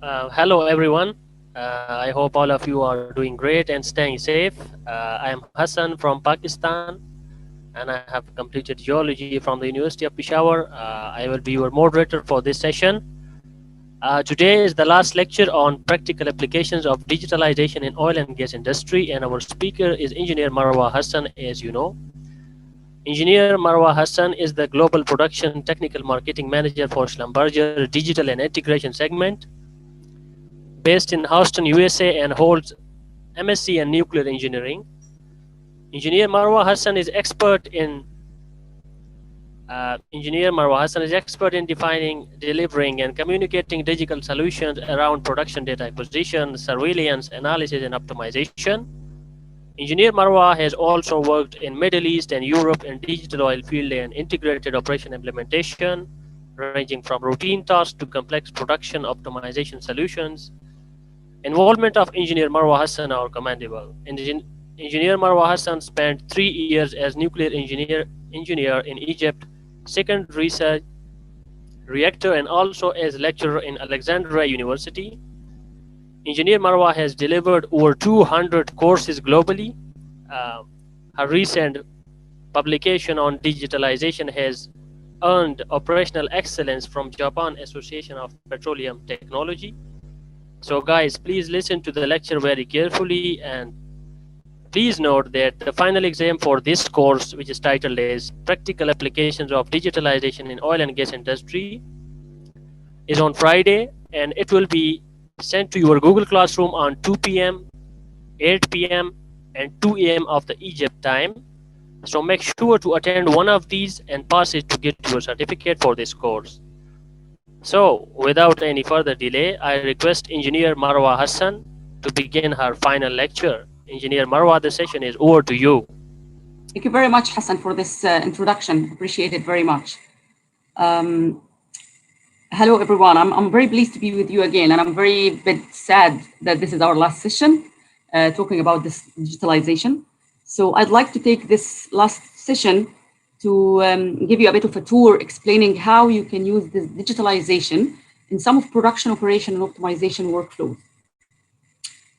Hello, everyone. I hope all of you are doing great and staying safe. I am Hassan from Pakistan, and I have completed geology from the University of Peshawar. I will be your moderator for this session. Today is the last lecture on practical applications of digitalization in oil and gas industry, and our speaker is Engineer Marwa Hassan, as you know. Engineer Marwa Hassan is the Global Production Technical Marketing Manager for Schlumberger Digital and Integration Segment, based in Houston, USA, and holds MSc in Nuclear Engineering. Engineer Marwa Hassan is expert in defining, delivering, and communicating digital solutions around production data acquisition, surveillance, analysis, and optimization. Engineer Marwa has also worked in Middle East and Europe in digital oil field and integrated operation implementation, ranging from routine tasks to complex production optimization solutions. Involvement of Engineer Marwa Hassan are commendable. Engineer Marwa Hassan spent 3 years as nuclear engineer in Egypt, second research reactor, and also as lecturer in Alexandria University. Engineer Marwa has delivered over 200 courses globally. Uh, Her recent publication on digitalization has earned operational excellence from Japan Association of Petroleum Technology. So guys, please listen to the lecture very carefully, and please note that the final exam for this course, which is titled as Practical Applications of Digitalization in Oil and Gas Industry, is on Friday, and it will be sent to your Google Classroom on 2 p.m., 8 p.m., and 2 a.m. of the Egypt time. So make sure to attend one of these and pass it to get your certificate for this course. So without any further delay, I request Engineer Marwa Hassan to begin her final lecture. Engineer Marwa, the session is over to you. Thank you very much, Hassan, for this introduction. Appreciate it very much. Hello, everyone. I'm very pleased to be with you again, and I'm very bit sad that this is our last session talking about this digitalization. So I'd like to take this last session to give you a bit of a tour explaining how you can use this digitalization in some of production operation and optimization workflows.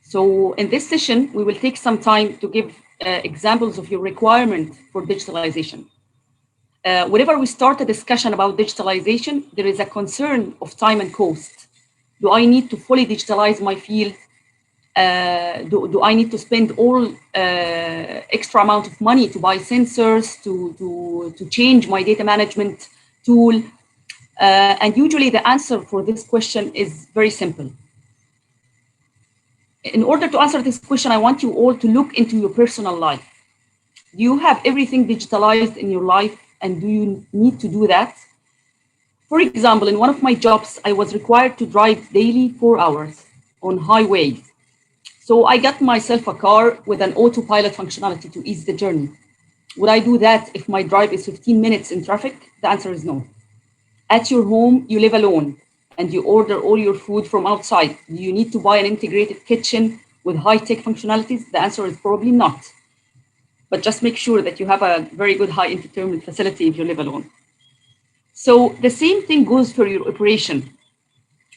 So in this session, we will take some time to give examples of your requirement for digitalization. Whenever we start a discussion about digitalization, there is a concern of time and cost. Do I need to fully digitalize my field? Do I need to spend all extra amount of money to buy sensors, to change my data management tool? And usually the answer for this question is very simple. In order to answer this question, I want you all to look into your personal life. Do you have everything digitalized in your life, and do you need to do that? For example, in one of my jobs, I was required to drive daily 4 hours on highways. So I got myself a car with an autopilot functionality to ease the journey. Would I do that if my drive is 15 minutes in traffic? The answer is no. At your home, you live alone and you order all your food from outside. Do you need to buy an integrated kitchen with high-tech functionalities? The answer is probably not. But just make sure that you have a very good high entertainment facility if you live alone. So the same thing goes for your operation.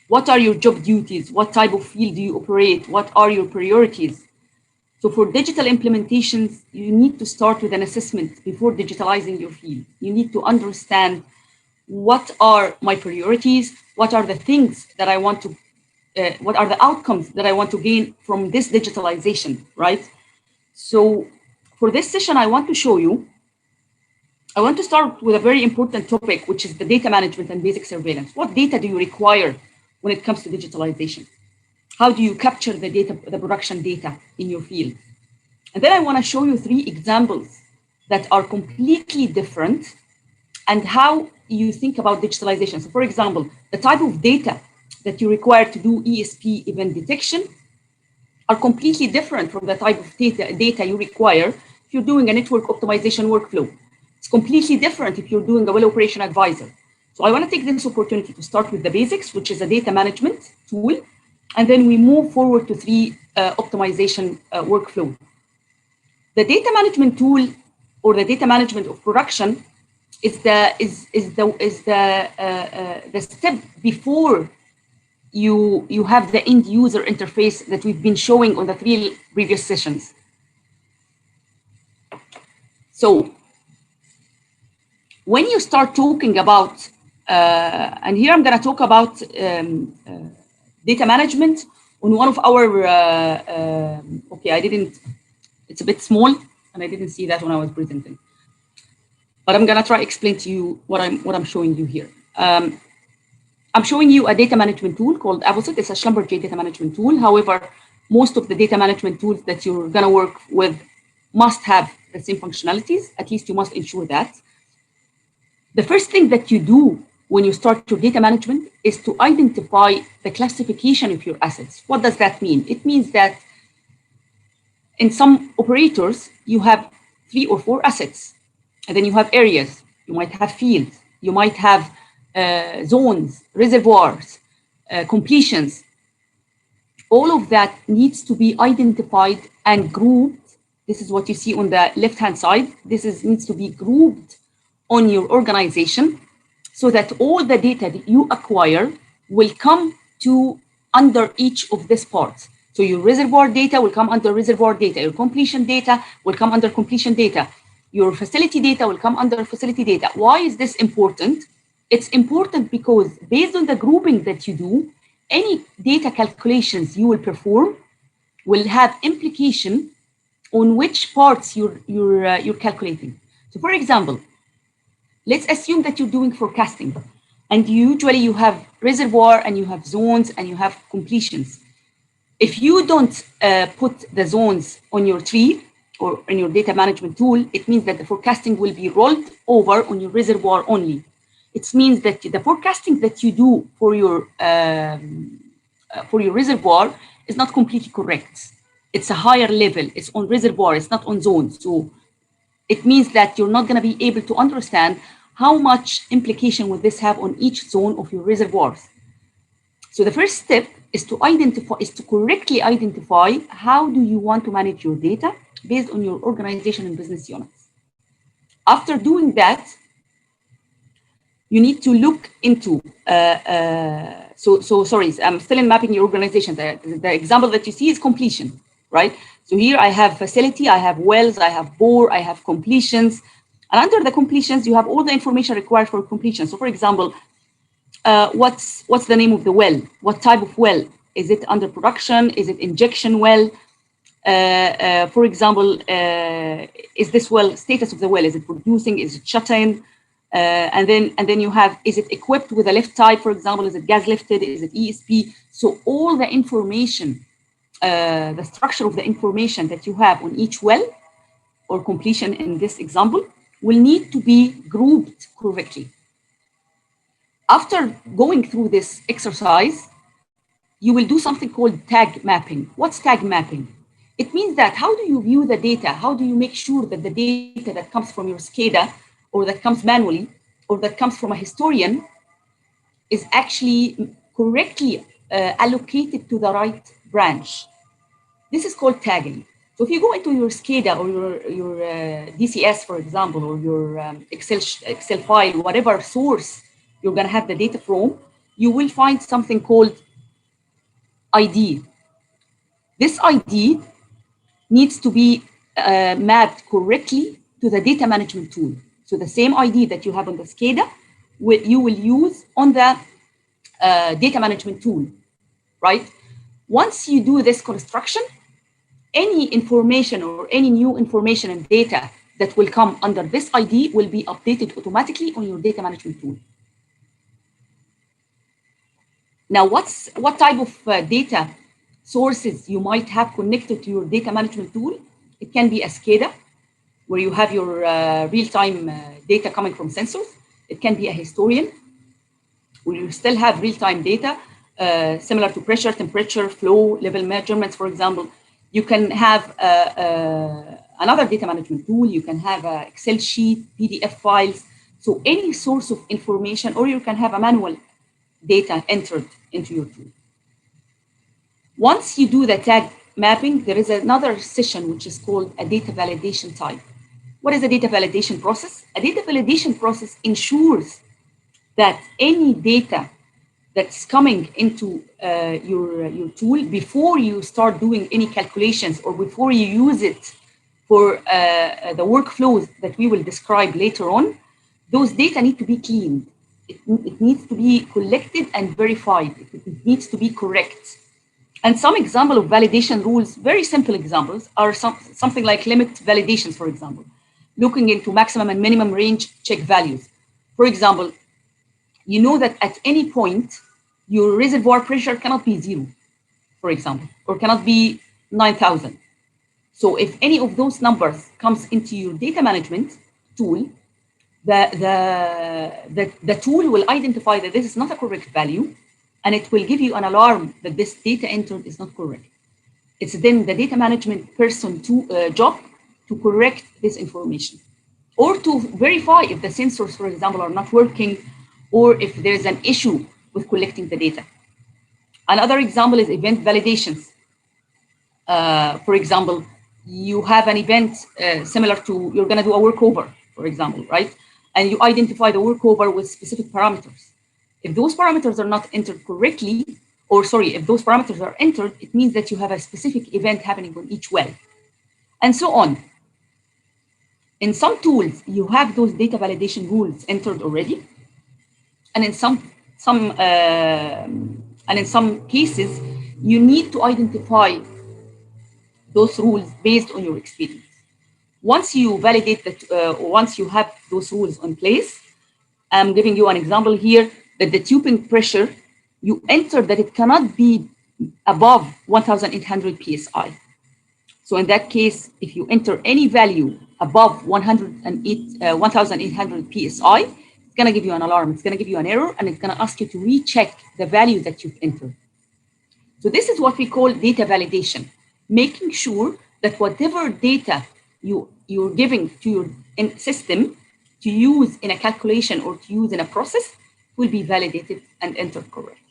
What are your job duties? What type of field do you operate? What are your priorities? So for digital implementations, you need to start with an assessment before digitalizing your field. You need to understand what are my priorities, what are the things that I want to, what are the outcomes that I want to gain from this digitalization, right? So for this session, I want to start with a very important topic, which is the data management and basic surveillance. What data do you require when it comes to digitalization? How do you capture the data, the production data in your field? And then I want to show you 3 examples that are completely different and how you think about digitalization. So for example, the type of data that you require to do ESP event detection are completely different from the type of data you require if you're doing a network optimization workflow. It's completely different if you're doing a well operation advisor. So I want to take this opportunity to start with the basics, which is a data management tool, and then we move forward to 3 optimization workflow. The data management tool or the data management of production is the step before you have the end user interface that we've been showing on the 3 previous sessions. So when you start talking about, and here I'm going to talk about data management on one of our, okay, it's a bit small and I didn't see that when I was presenting, but I'm going to try to explain to you what I'm showing you here. I'm showing you a data management tool called Avocet. It's a Schlumberger data management tool. However, most of the data management tools that you're going to work with must have the same functionalities. At least you must ensure that. The first thing that you do when you start your data management is to identify the classification of your assets. What does that mean? It means that in some operators, you have 3 or 4 assets, and then you have areas. You might have fields. You might have zones, reservoirs, completions. All of that needs to be identified and grouped. This is what you see on the left-hand side. Needs to be grouped on your organization so that all the data that you acquire will come to under each of these parts. So your reservoir data will come under reservoir data. Your completion data will come under completion data. Your facility data will come under facility data. Why is this important? It's important because based on the grouping that you do, any data calculations you will perform will have implication on which parts you're calculating. So for example, let's assume that you're doing forecasting, and usually you have reservoir and you have zones and you have completions. If you don't put the zones on your tree or in your data management tool, it means that the forecasting will be rolled over on your reservoir only. It means that the forecasting that you do for your reservoir is not completely correct. It's a higher level. It's on reservoir. It's not on zones. So it means that you're not going to be able to understand how much implication will this have on each zone of your reservoirs. So the first step is to correctly identify how do you want to manage your data based on your organization and business units. After doing that, you need to look into, sorry, I'm still in mapping your organization. The example that you see is completion, right? So here I have facility, I have wells, I have bore, I have completions. And under the completions, you have all the information required for completion. So for example, what's the name of the well? What type of well? Is it under production? Is it injection well? For example, is this well, status of the well, is it producing? Is it shut in? And then you have, is it equipped with a lift type, for example? Is it gas lifted? Is it ESP? So all the information, the structure of the information that you have on each well or completion in this example will need to be grouped correctly. After going through this exercise, you will do something called tag mapping. What's tag mapping? It means that how do you view the data? How do you make sure that the data that comes from your SCADA or that comes manually or that comes from a historian is actually correctly allocated to the right branch? This is called tagging. So if you go into your SCADA or your DCS, for example, or your Excel file, whatever source you're going to have the data from, you will find something called ID. This ID needs to be mapped correctly to the data management tool. So the same ID that you have on the SCADA, you will use on the data management tool, right? Once you do this construction, any information or any new information and data that will come under this ID will be updated automatically on your data management tool. Now, what type of data sources you might have connected to your data management tool? It can be a SCADA, where you have your real-time data coming from sensors. It can be a historian, where you still have real-time data, similar to pressure, temperature, flow, level measurements, for example. You can have another data management tool. You can have an Excel sheet, PDF files. So any source of information, or you can have a manual data entered into your tool. Once you do the tag mapping, there is another session which is called a data validation type. What is a data validation process? A data validation process ensures that any data that's coming into your tool before you start doing any calculations or before you use it for the workflows that we will describe later on, those data need to be cleaned. It needs to be collected and verified. It needs to be correct. And some example of validation rules, very simple examples, are something like limit validations, for example, looking into maximum and minimum range check values. For example, you know that at any point, your reservoir pressure cannot be zero, for example, or cannot be 9,000. So if any of those numbers comes into your data management tool, the tool will identify that this is not a correct value, and it will give you an alarm that this data entered is not correct. It's then the data management person job to correct this information or to verify if the sensors, for example, are not working or if there's an issue with collecting the data. Another example is event validations. For example, you have an event similar to you're going to do a workover, for example, right? And you identify the workover with specific parameters. If those parameters are not entered correctly, or sorry, if those parameters are entered, it means that you have a specific event happening on each well, and so on. In some tools, you have those data validation rules entered already, and in some cases, you need to identify those rules based on your experience. Once you validate that, once you have those rules in place, I'm giving you an example here that the tubing pressure, you enter that it cannot be above 1,800 psi. So in that case, if you enter any value above 1,800 psi, it's going to give you an alarm. It's going to give you an error, and it's going to ask you to recheck the value that you've entered. So this is what we call data validation, making sure that whatever data you're giving to your system to use in a calculation or to use in a process will be validated and entered correct.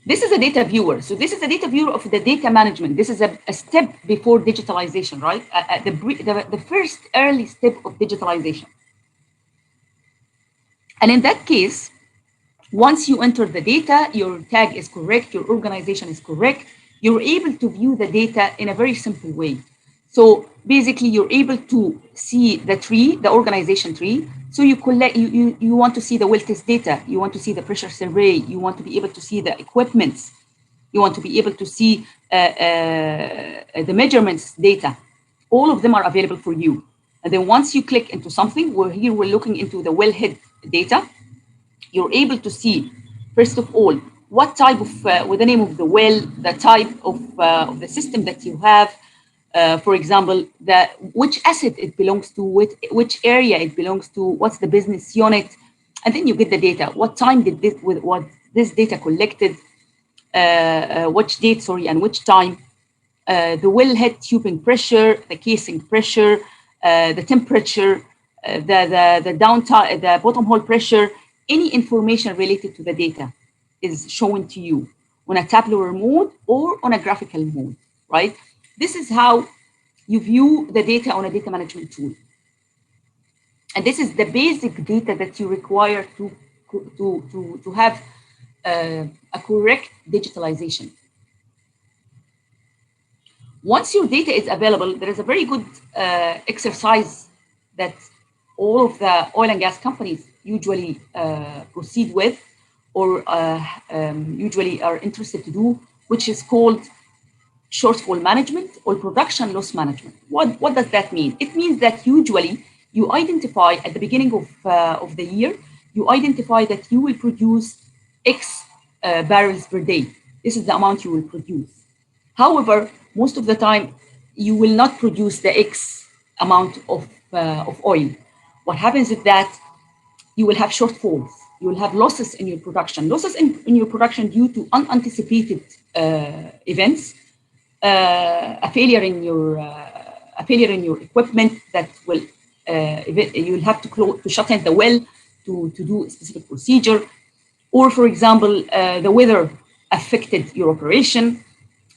This is a data viewer. So this is a data viewer of the data management. This is a step before digitalization, right? The first early step of digitalization. And in that case, once you enter the data, your tag is correct, your organization is correct, you're able to view the data in a very simple way. So basically, you're able to see the tree, the organization tree. So you collect, you want to see the well test data, you want to see the pressure survey, you want to be able to see the equipments, you want to be able to see the measurements data. All of them are available for you. And then once you click into something, we're looking into the wellhead data. You're able to see, first of all, what type of, with the name of the well, the type of the system that you have. For example, which asset it belongs to, which area it belongs to, what's the business unit, and then you get the data. What time did this data collected? Which date, sorry, and which time? The wellhead tubing pressure, the casing pressure, the temperature, the downtime, the bottom hole pressure. Any information related to the data is shown to you on a tabular mode or on a graphical mode, right? This is how you view the data on a data management tool. And this is the basic data that you require to have a correct digitalization. Once your data is available, there is a very good exercise that all of the oil and gas companies usually proceed with or usually are interested to do, which is called shortfall management or production loss management. What does that mean? It means that usually you identify at the beginning of the year, you identify that you will produce X barrels per day. This is the amount you will produce. However, most of the time, you will not produce the X amount of oil. What happens is that you will have shortfalls. You will have losses in your production. Losses in your production due to unanticipated events, a failure in your equipment that will you'll have to shut in the well to do a specific procedure, or for example, the weather affected your operation.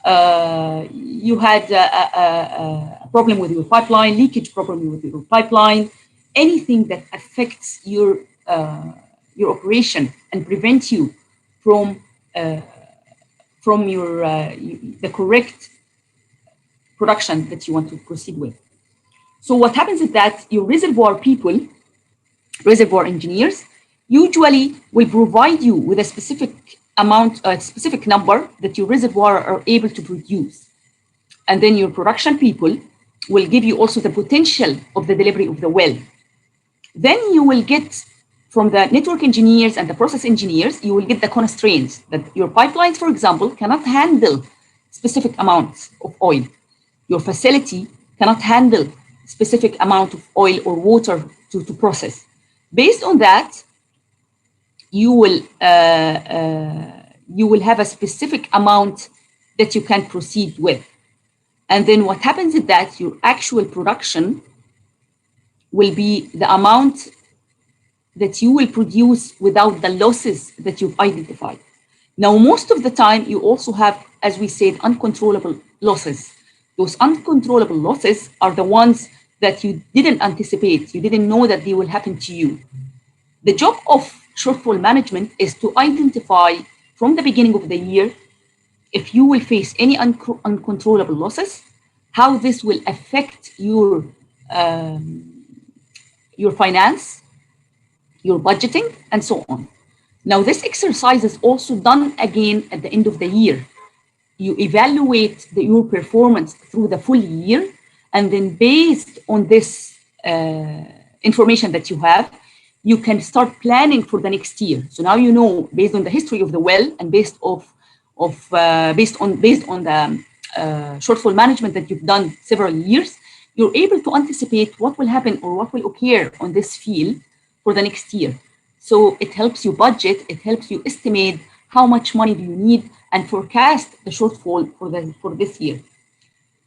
You had a problem with your pipeline, leakage problem with your pipeline, anything that affects your your operation and prevent you from your the correct production that you want to proceed with. So what happens is that your reservoir people, reservoir engineers, usually will provide you with a specific amount, a specific number that your reservoir are able to produce. And then your production people will give you also the potential of the delivery of the well. Then you will get from the network engineers and the process engineers, you will get the constraints that your pipelines, for example, cannot handle specific amounts of oil. Your facility cannot handle specific amount of oil or water to process. Based on that, you will have a specific amount that you can proceed with. And then what happens is that your actual production will be the amount that you will produce without the losses that you've identified. Now, most of the time, you also have, as we said, uncontrollable losses. Those uncontrollable losses are the ones that you didn't anticipate. You didn't know that they will happen to you. The job of shortfall management is to identify from the beginning of the year if you will face any uncontrollable losses, how this will affect your finance, your budgeting, and so on. Now, this exercise is also done again at the end of the year. You evaluate your performance through the full year, and then based on this information that you have, you can start planning for the next year. So now you know, based on the history of the well and based on the shortfall management that you've done several years, you're able to anticipate what will happen or what will occur on this field for the next year. So it helps you budget, it helps you estimate how much money do you need and forecast the shortfall for this year.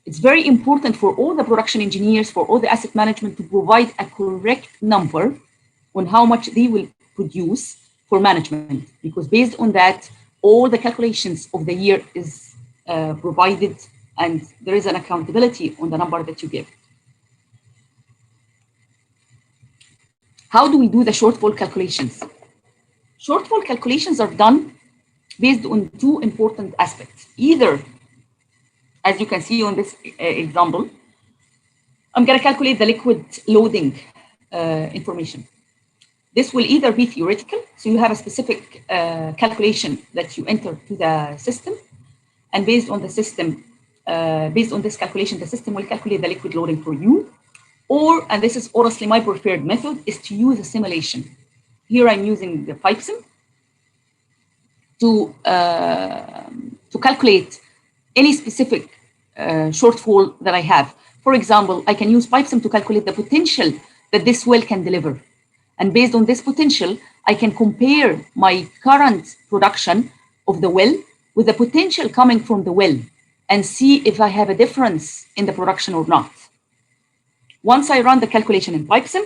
It's very important for all the production engineers, for all the asset management to provide a correct number on how much they will produce for management, because based on that, all the calculations of the year is provided and there is an accountability on the number that you give. How do we do the shortfall calculations? Shortfall calculations are done based on two important aspects. Either, as you can see on this example, I'm going to calculate the liquid loading information. This will either be theoretical, so you have a specific calculation that you enter to the system, and based on the system, based on this calculation, the system will calculate the liquid loading for you. Or, and this is honestly my preferred method, is to use a simulation. Here I'm using the PipeSim to calculate any specific shortfall that I have. For example, I can use PipeSim to calculate the potential that this well can deliver. And based on this potential, I can compare my current production of the well with the potential coming from the well and see if I have a difference in the production or not. Once I run the calculation in PipeSim,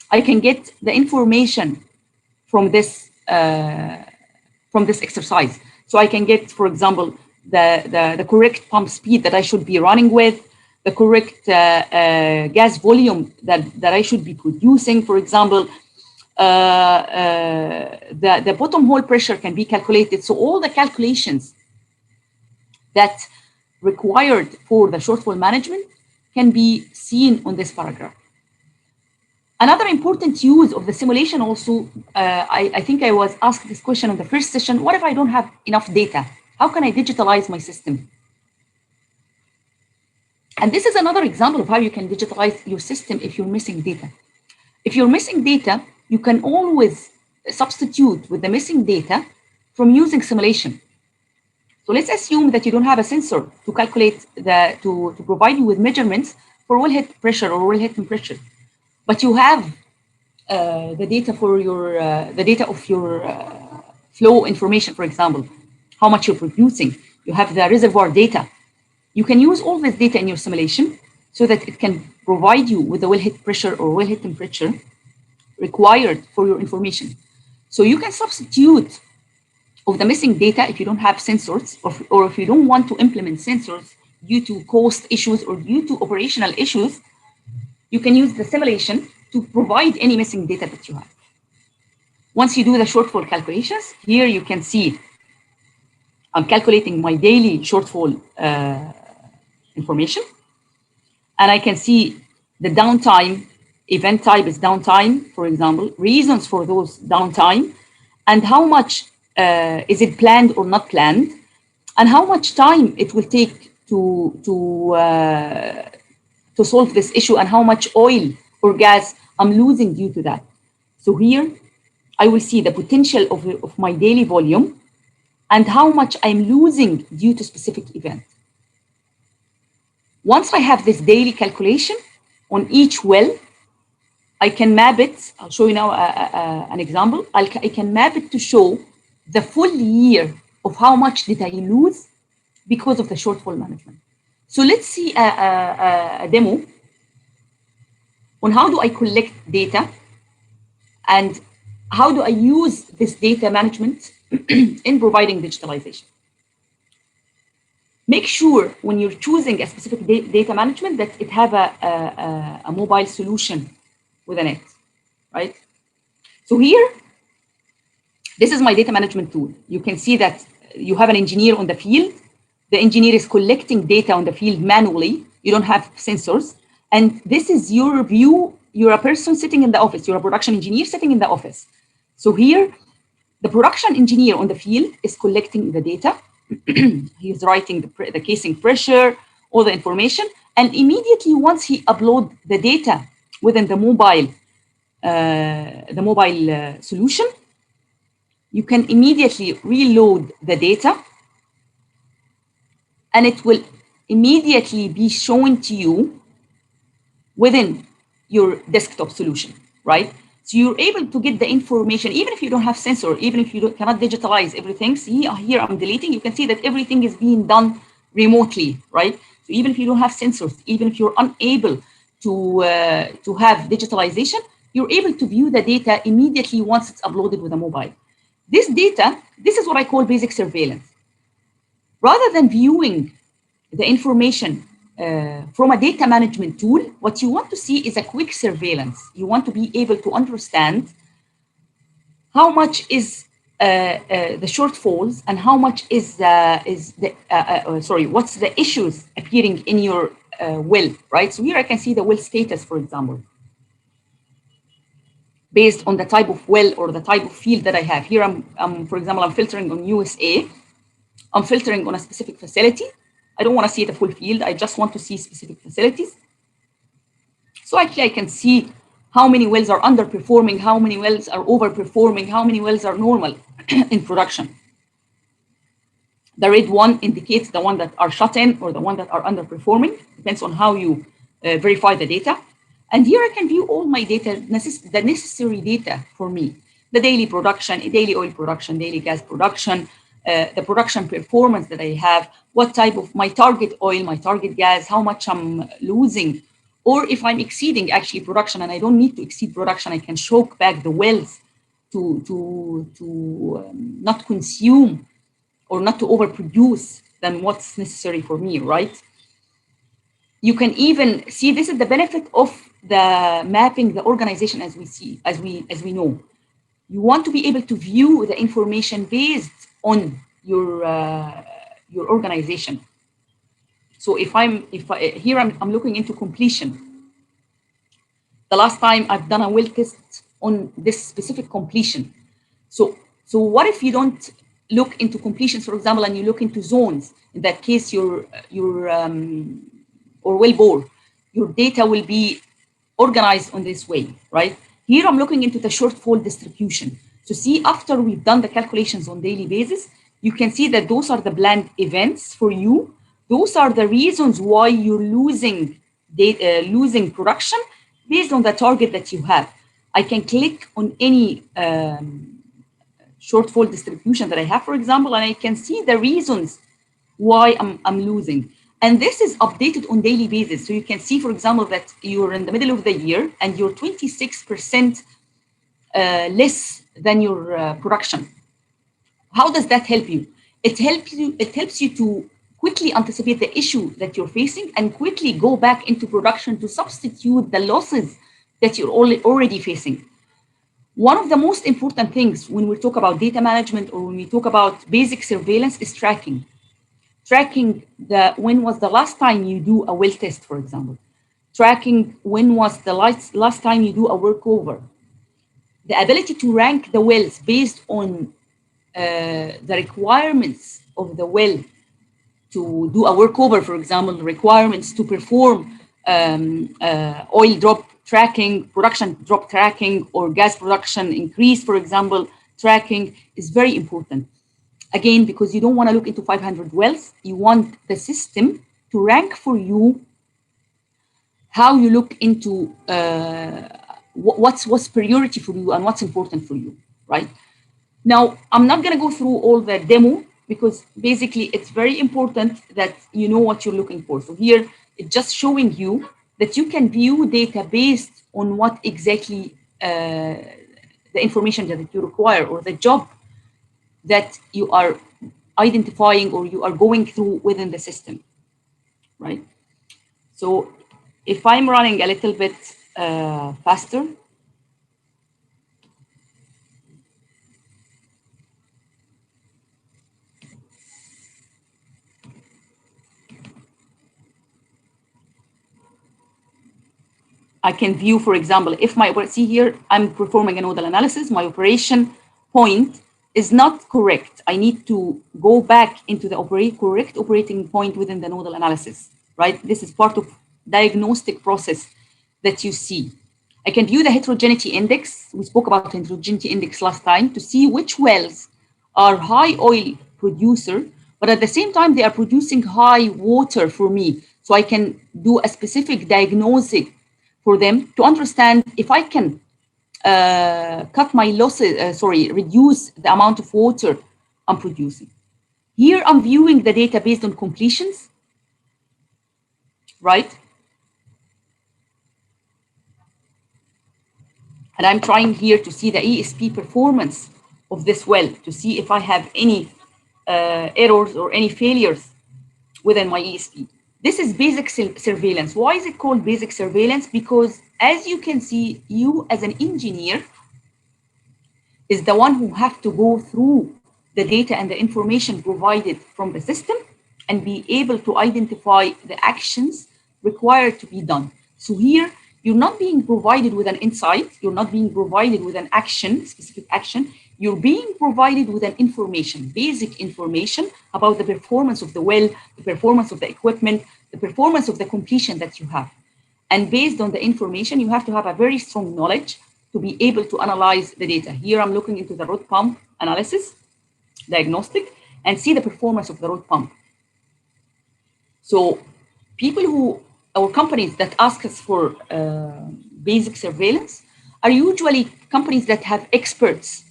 I can get the information from this exercise. So I can get, for example, the correct pump speed that I should be running with, the correct gas volume that I should be producing, for example. The bottom hole pressure can be calculated. So all the calculations that required for the shortfall management can be seen on this paragraph. Another important use of the simulation also, I think I was asked this question in the first session, what if I don't have enough data? How can I digitalize my system? And this is another example of how you can digitalize your system if you're missing data. If you're missing data, you can always substitute with the missing data from using simulation. So let's assume that you don't have a sensor to calculate to provide you with measurements for wellhead pressure or wellhead temperature, but you have the data for your flow information, for example, how much you're producing. You have the reservoir data. You can use all this data in your simulation so that it can provide you with the wellhead pressure or wellhead temperature required for your information. So you can substitute of the missing data if you don't have sensors, or if you don't want to implement sensors due to cost issues or due to operational issues, you can use the simulation to provide any missing data that you have. Once you do the shortfall calculations, here you can see I'm calculating my daily shortfall information. And I can see the downtime, event type is downtime, for example, reasons for those downtime, and how much is it planned or not planned, and how much time it will take to solve this issue, and how much oil or gas I'm losing due to that. So here I will see the potential of my daily volume and how much I'm losing due to specific event. Once I have this daily calculation on each well, I can map it. I'll show you now an example. I can map it to show the full year of how much did I lose because of the shortfall management. So let's see a demo on how do I collect data and how do I use this data management in providing digitalization. Make sure when you're choosing a specific data management that it have a mobile solution with a net, right? So here, this is my data management tool. You can see that you have an engineer on the field. The engineer is collecting data on the field manually. You don't have sensors. And this is your view. You're a person sitting in the office. You're a production engineer sitting in the office. So here, the production engineer on the field is collecting the data. He's writing the casing pressure, all the information. And immediately once he uploads the data within the mobile solution, you can immediately reload the data and it will immediately be shown to you within your desktop solution, right? So you're able to get the information, even if you don't have sensor, even if you cannot digitalize everything. See, here I'm deleting, you can see that everything is being done remotely, right? So even if you don't have sensors, even if you're unable to have digitalization, you're able to view the data immediately once it's uploaded with a mobile. This data, this is what I call basic surveillance. Rather than viewing the information from a data management tool, what you want to see is a quick surveillance. You want to be able to understand how much is the shortfalls and how much is what's the issues appearing in your well, right? So here I can see the well status, for example, based on the type of well or the type of field that I have. Here for example, I'm filtering on USA. I'm filtering on a specific facility. I don't want to see the full field. I just want to see specific facilities. So actually I can see how many wells are underperforming, how many wells are overperforming, how many wells are normal in production. The red one indicates the one that are shut in or the one that are underperforming. Depends on how you verify the data. And here I can view all my data, the necessary data for me. The daily production, daily oil production, daily gas production, the production performance that I have, what type of my target oil, my target gas, how much I'm losing, or if I'm exceeding actually production and I don't need to exceed production, I can choke back the wells to not consume or not to overproduce than what's necessary for me, right? You can even see, this is the benefit of the mapping the organization as we know. You want to be able to view the information based on your organization. So here I'm looking into completion. The last time I've done a well test on this specific completion. So what if you don't look into completions, for example, and you look into zones? In that case, or well bore, your data will be organized on this way, right? Here I'm looking into the shortfall distribution. So see, after we've done the calculations on daily basis, you can see that those are the planned events for you. Those are the reasons why you're losing production based on the target that you have. I can click on any shortfall distribution that I have, for example, and I can see the reasons why I'm losing. And this is updated on daily basis. So you can see, for example, that you're in the middle of the year and you're 26% less than your production. How does that help you? It helps you to quickly anticipate the issue that you're facing and quickly go back into production to substitute the losses that you're already facing. One of the most important things when we talk about data management or when we talk about basic surveillance is tracking. Tracking when was the last time you do a well test, for example. Tracking when was the last time you do a workover. The ability to rank the wells based on the requirements of the well to do a workover, for example, requirements to perform oil drop tracking, production drop tracking, or gas production increase, for example, tracking is very important. Again, because you don't want to look into 500 wells, you want the system to rank for you how you look into what's priority for you and what's important for you, right? Now, I'm not going to go through all the demo because basically it's very important that you know what you're looking for. So here, it's just showing you that you can view data based on what exactly the information that you require or the job that you are identifying or you are going through within the system, right? So if I'm running a little bit faster, I can view, for example, if see here, I'm performing a nodal analysis, my operation point is not correct. I need to go back into the correct operating point within the nodal analysis, right? This is part of diagnostic process that you see. I can view the heterogeneity index. We spoke about heterogeneity index last time to see which wells are high oil producer, but at the same time, they are producing high water for me. So I can do a specific diagnostic for them to understand if I can cut my losses, reduce the amount of water I'm producing. Here I'm viewing the data based on completions, right? And I'm trying here to see the ESP performance of this well to see if I have any errors or any failures within my ESP. This is basic surveillance. Why is it called basic surveillance? Because as you can see, you as an engineer is the one who have to go through the data and the information provided from the system and be able to identify the actions required to be done. So here, you're not being provided with an insight, you're not being provided with an action, specific action, you're being provided with an information, basic information about the performance of the well, the performance of the equipment, the performance of the completion that you have. And based on the information, you have to have a very strong knowledge to be able to analyze the data. Here I'm looking into the rod pump analysis, diagnostic, and see the performance of the rod pump. So our companies that ask us for basic surveillance are usually companies that have experts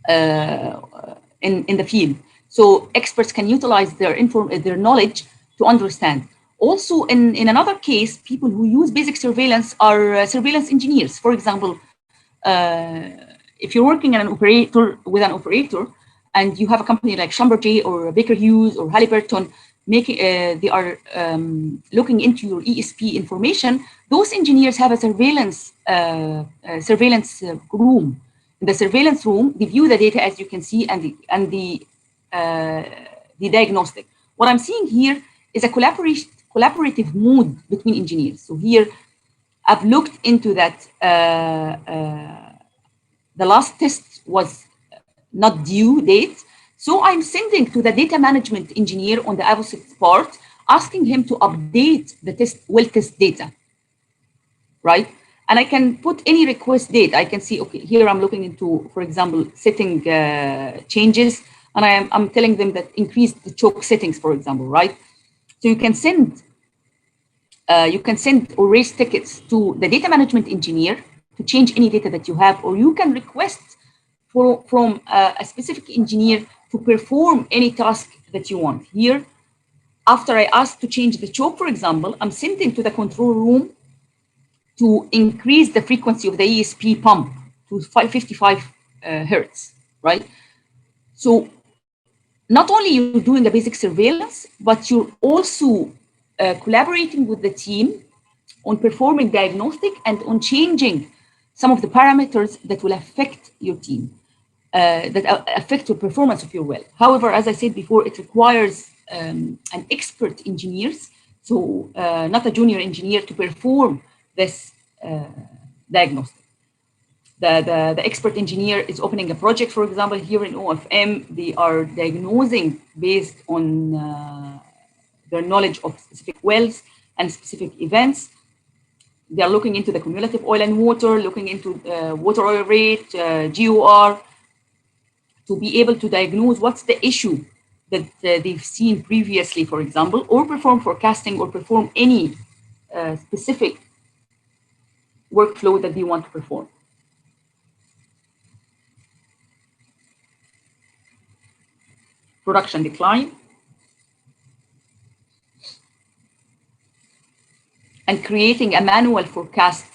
in the field. So experts can utilize their knowledge to understand. Also, in another case, people who use basic surveillance are surveillance engineers. For example, if you're working with an operator, and you have a company like Schlumberger or Baker Hughes or Halliburton, they are looking into your ESP information. Those engineers have a surveillance room. In the surveillance room, they view the data as you can see and the diagnostic. What I'm seeing here is a collaborative mood between engineers. So here, I've looked into that. The last test was not due date. So I'm sending to the data management engineer on the opposite part, asking him to update the well test data, right? And I can put any request date. I can see, okay, here I'm looking into, for example, setting changes, and I'm telling them that increase the choke settings, for example, right? So you can send or raise tickets to the data management engineer to change any data that you have, or you can request from a specific engineer to perform any task that you want. Here, after I ask to change the choke, for example, I'm sending to the control room to increase the frequency of the ESP pump to 555 hertz, right? So not only you're doing a basic surveillance, but you're also collaborating with the team on performing diagnostic and on changing some of the parameters that will affect your team, that affect your performance of your well. However, as I said before, it requires an expert engineers, so not a junior engineer, to perform this diagnostic. The expert engineer is opening a project, for example, here in OFM, they are diagnosing based on their knowledge of specific wells and specific events. They are looking into the cumulative oil and water, looking into water oil rate, GOR, to be able to diagnose what's the issue that they've seen previously, for example, or perform forecasting or perform any specific workflow that they want to perform. Production decline, and creating a manual forecast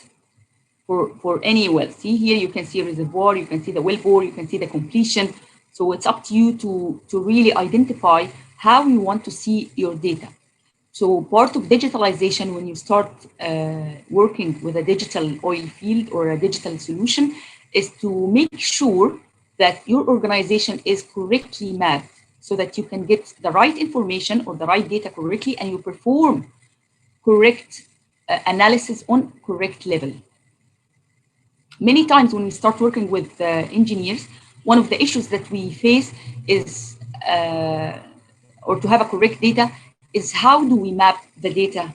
for any well. See here, you can see a reservoir, you can see the well bore, you can see the completion. So it's up to you to really identify how you want to see your data. So part of digitalization, when you start working with a digital oil field or a digital solution, is to make sure that your organization is correctly mapped so that you can get the right information or the right data correctly, and you perform correct analysis on correct level. Many times when we start working with engineers, one of the issues that we face is, or to have a correct data, is how do we map the data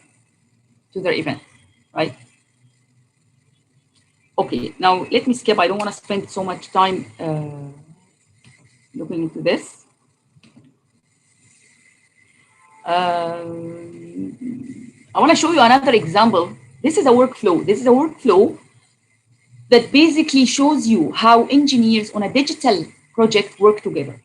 to their event, right? Okay, now let me skip. I don't want to spend so much time looking into this. I want to show you another example. This is a workflow. This is a workflow that basically shows you how engineers on a digital project work together.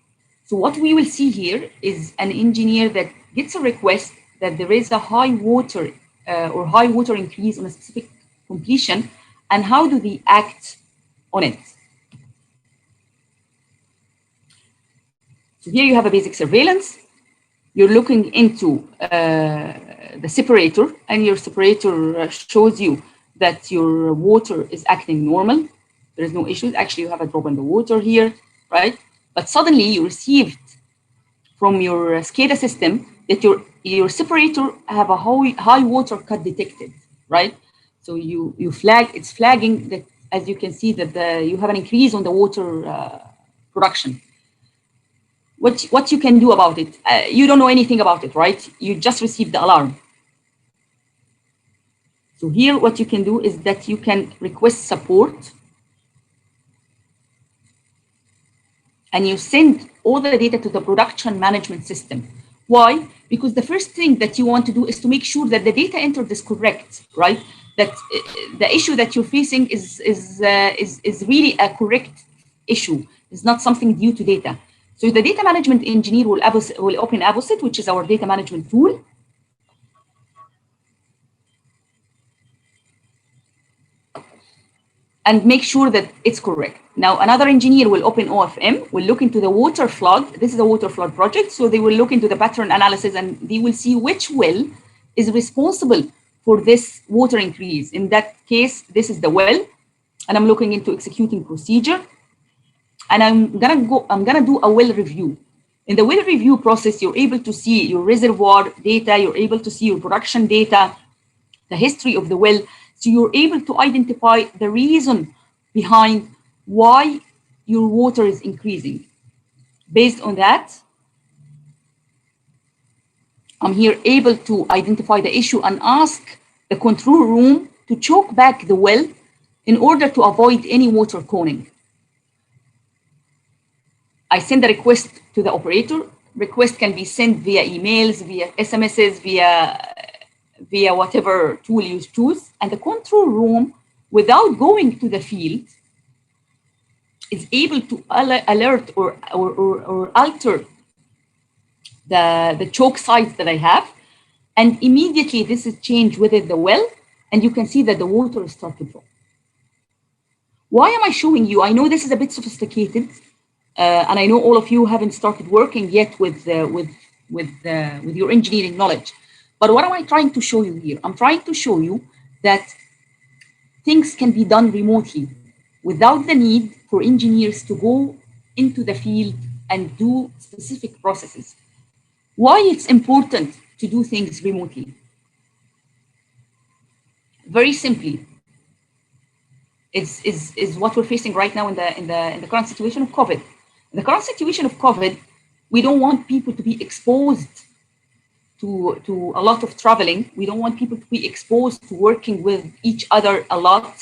So what we will see here is an engineer that gets a request that there is a high water or high water increase on a specific completion, and how do they act on it? So here you have a basic surveillance. You're looking into the separator, and your separator shows you that your water is acting normal. There is no issues. Actually, you have a drop in the water here, right? But suddenly you received from your SCADA system that your separator have a high water cut detected, right? So you flag, it's flagging that, as you can see, that you have an increase on the water production. What you can do about it? You don't know anything about it, right? You just received the alarm. So here, what you can do is that you can request support, and you send all the data to the production management system. Why? Because the first thing that you want to do is to make sure that the data entered is correct, right? That the issue that you're facing is really a correct issue. It's not something due to data. So the data management engineer will open Avosit, which is our data management tool. And make sure that it's correct. Now, another engineer will open OFM, will look into the water flood. This is a water flood project. So they will look into the pattern analysis, and they will see which well is responsible for this water increase. In that case, this is the well, and I'm looking into executing procedure. And I'm gonna do a well review. In the well review process, you're able to see your reservoir data, you're able to see your production data, the history of the well. So you're able to identify the reason behind why your water is increasing. Based on that, I'm here able to identify the issue and ask the control room to choke back the well in order to avoid any water coning. I send a request to the operator. Request can be sent via emails, via SMSs, via whatever tool you choose, and the control room, without going to the field, is able to alert or alter the choke sites that I have, and immediately this is changed within the well, and you can see that the water starts to drop. Why am I showing you? I know this is a bit sophisticated, and I know all of you haven't started working yet with your engineering knowledge. But what am I trying to show you here? I'm trying to show you that things can be done remotely without the need for engineers to go into the field and do specific processes. Why it's important to do things remotely? Very simply, is what we're facing right now in the current situation of COVID. In the current situation of COVID, we don't want people to be exposed to a lot of traveling. We don't want people to be exposed to working with each other a lot.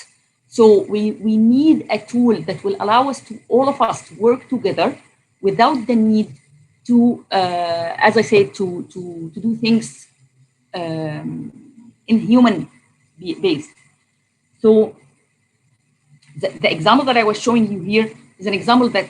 So we need a tool that will allow us to, all of us, to work together without the need to, as I said, to do things in human based. So the example that I was showing you here is an example that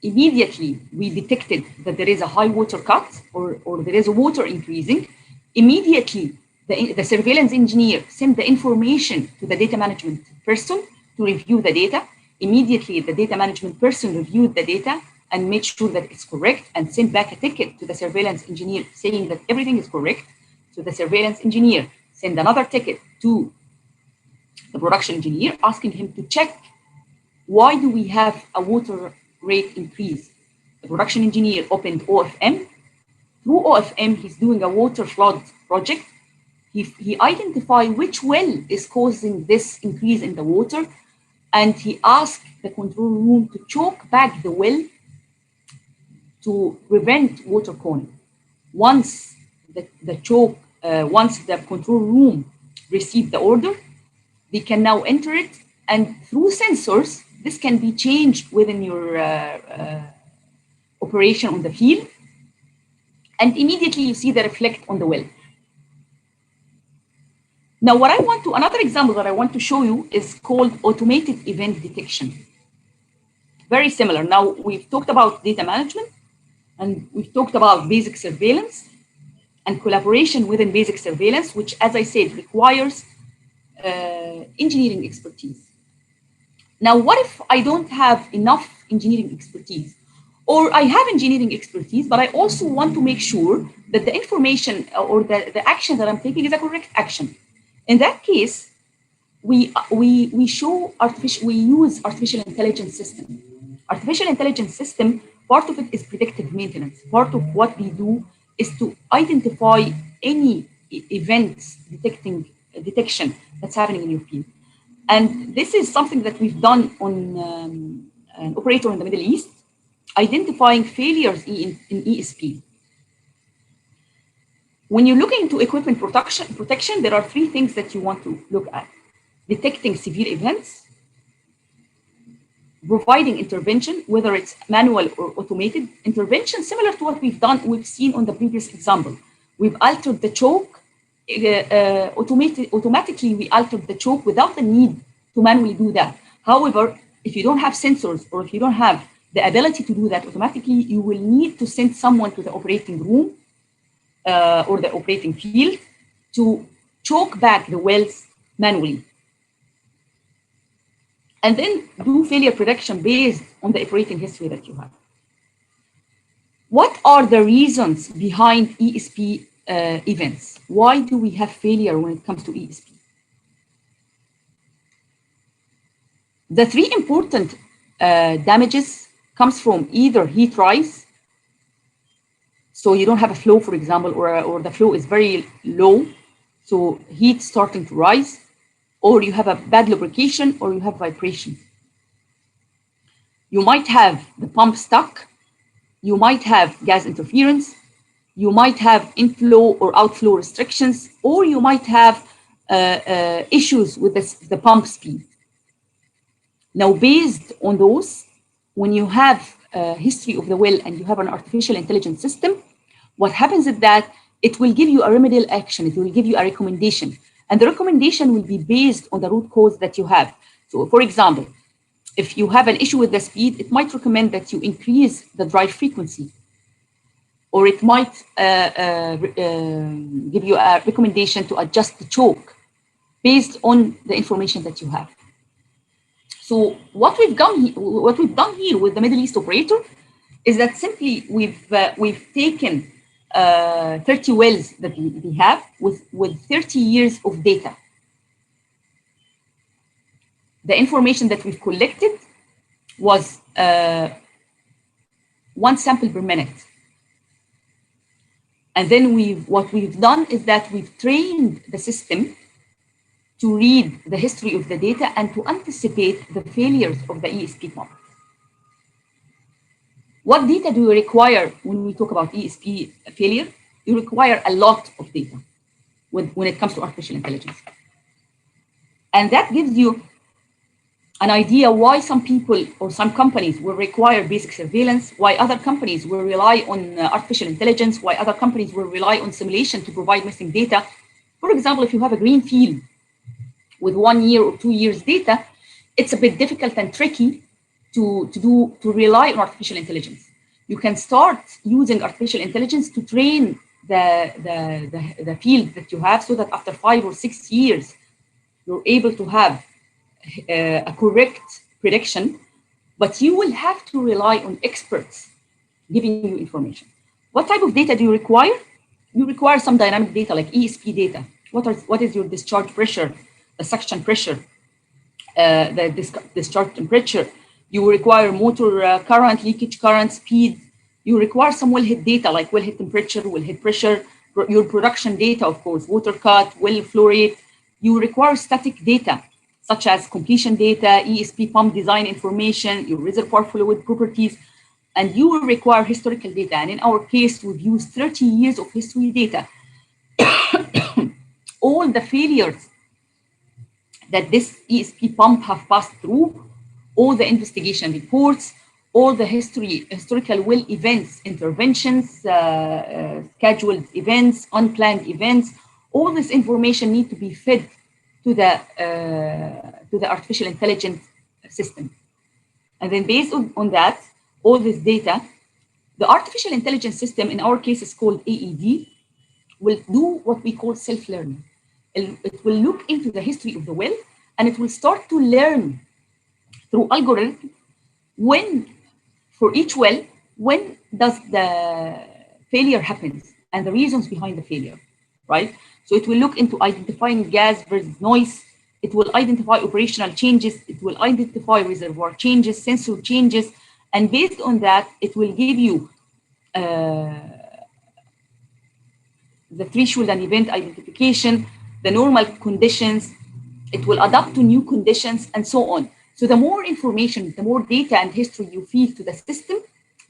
immediately we detected that there is a high water cut or there is a water increasing. Immediately, the surveillance engineer sent the information to the data management person to review the data. Immediately, the data management person reviewed the data and made sure that it's correct and sent back a ticket to the surveillance engineer saying that everything is correct. So the surveillance engineer sent another ticket to the production engineer asking him to check why do we have a water rate increase. The production engineer opened OFM. Through OFM, he's doing a water flood project. He identified which well is causing this increase in the water, and he asked the control room to choke back the well to prevent water cooling. Once once the control room received the order, they can now enter it, and through sensors, this can be changed within your operation on the field, and immediately you see the reflect on the well. Now, another example that I want to show you is called automated event detection. Very similar. Now, we've talked about data management, and we've talked about basic surveillance and collaboration within basic surveillance, which, as I said, requires engineering expertise. Now, what if I don't have enough engineering expertise? Or I have engineering expertise, but I also want to make sure that the information or the action that I'm taking is a correct action. In that case, we use artificial intelligence system. Artificial intelligence system, part of it is predictive maintenance. Part of what we do is to identify any events detection that's happening in your field. And this is something that we've done on an operator in the Middle East, identifying failures in ESP. When you're looking into equipment protection, there are three things that you want to look at: detecting severe events, providing intervention, whether it's manual or automated intervention, similar to what we've seen on the previous example. We've altered the choke. Automatically, we altered the choke without the need to manually do that. However, if you don't have sensors or if you don't have the ability to do that automatically, you will need to send someone to the operating room or the operating field to choke back the wells manually. And then do failure prediction based on the operating history that you have. What are the reasons behind ESP events? Why do we have failure when it comes to ESP? The three important damages comes from either heat rise, so you don't have a flow, for example, or the flow is very low, so heat starting to rise, or you have a bad lubrication, or you have vibration. You might have the pump stuck, you might have gas interference, you might have inflow or outflow restrictions, or you might have issues with the pump speed. Now, based on those, when you have a history of the well and you have an artificial intelligence system, what happens is that it will give you a remedial action. It will give you a recommendation. And the recommendation will be based on the root cause that you have. So, for example, if you have an issue with the speed, it might recommend that you increase the drive frequency. Or it might give you a recommendation to adjust the choke based on the information that you have. So what we've done here with the Middle East operator is that simply we've taken 30 wells that we have with 30 years of data. the information that we've collected was 1 sample per minute. And then what we've done is that we've trained the system to read the history of the data and to anticipate the failures of the ESP pump. What data do you require when we talk about ESP failure? You require a lot of data when it comes to artificial intelligence. And that gives you an idea why some people or some companies will require basic surveillance, why other companies will rely on artificial intelligence, why other companies will rely on simulation to provide missing data. For example, if you have a green field with 1 year or 2 years data, it's a bit difficult and tricky to rely on artificial intelligence. You can start using artificial intelligence to train the field that you have, so that after 5 or 6 years, you're able to have a correct prediction, but you will have to rely on experts giving you information. What type of data do you require? You require some dynamic data like ESP data. What is your discharge pressure, the suction pressure, the discharge temperature? You require motor current, leakage current, speed. You require some wellhead data like wellhead temperature, wellhead pressure, your production data, of course, water cut, well flow rate. You require static data, such as completion data, ESP pump design information, your reservoir fluid properties, and you will require historical data. And in our case, we've used 30 years of history data. All the failures that this ESP pump have passed through, all the investigation reports, all the historical well events, interventions, scheduled events, unplanned events, all this information need to be fed to the artificial intelligence system. And then based on that, all this data, the artificial intelligence system, in our case is called AED, will do what we call self-learning. It will look into the history of the well, and it will start to learn through algorithm for each well, when does the failure happens and the reasons behind the failure, right? So it will look into identifying gas versus noise. It will identify operational changes. It will identify reservoir changes, sensor changes. And based on that, it will give you the threshold and event identification, the normal conditions. It will adapt to new conditions and so on. So the more information, the more data and history you feed to the system,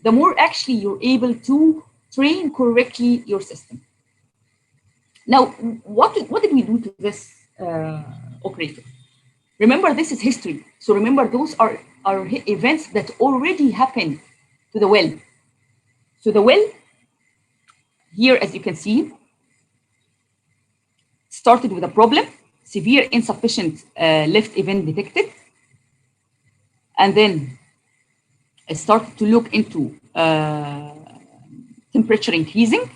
the more actually you're able to train correctly your system. Now, what did we do to this operator? Remember, this is history. So remember, those are events that already happened to the well. So the well, here, as you can see, started with a problem, severe insufficient lift event detected. And then it started to look into temperature increasing.